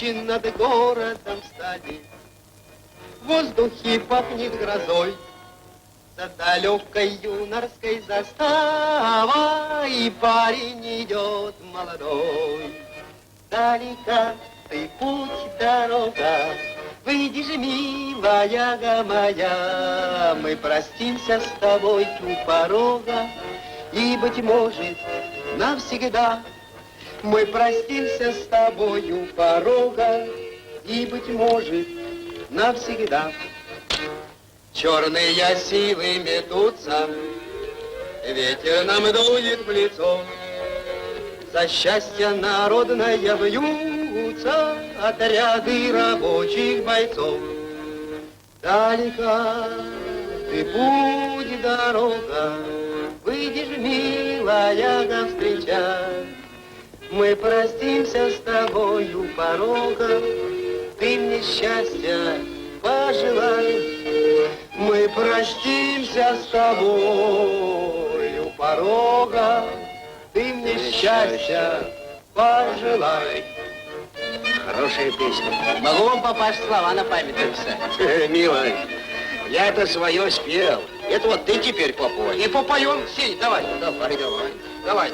тучи над городом стали. В воздухе пахнет грозой, за далекой юнорской заставой парень идет молодой. Далека ты путь, дорога, выйдешь, милая моя, мы простимся с тобой у порога, и, быть может, навсегда. Мы простимся с тобой у порога, и, быть может, навсегда. Черные силы метутся, ветер нам дует в лицо. За счастье народное вьются отряды рабочих бойцов. Далека ты путь, дорога, выйдешь, милая, встречать. Мы простимся с тобой у порога, ты мне счастья пожелай. Мы простимся с тобой у порога, ты мне счастья пожелай. Хорошая песня. Могу вам попасть слова на память написать. Милый, я-то свое спел. Это вот ты теперь попой. И попоем, Сень, давай. Давай, давай. Давай.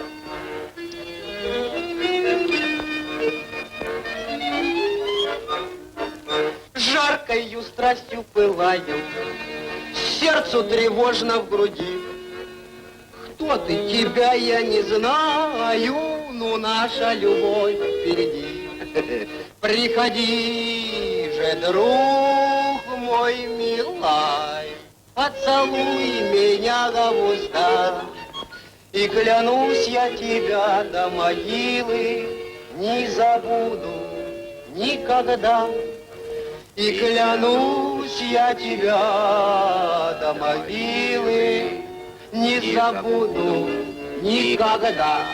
Жаркою страстью пылаю, сердцу тревожно в груди. Кто ты, тебя я не знаю, но наша любовь впереди. Приходи же, друг мой милый, поцелуй меня в уста. И клянусь я тебя до могилы не забуду никогда. И клянусь я тебя до могилы не забуду никогда.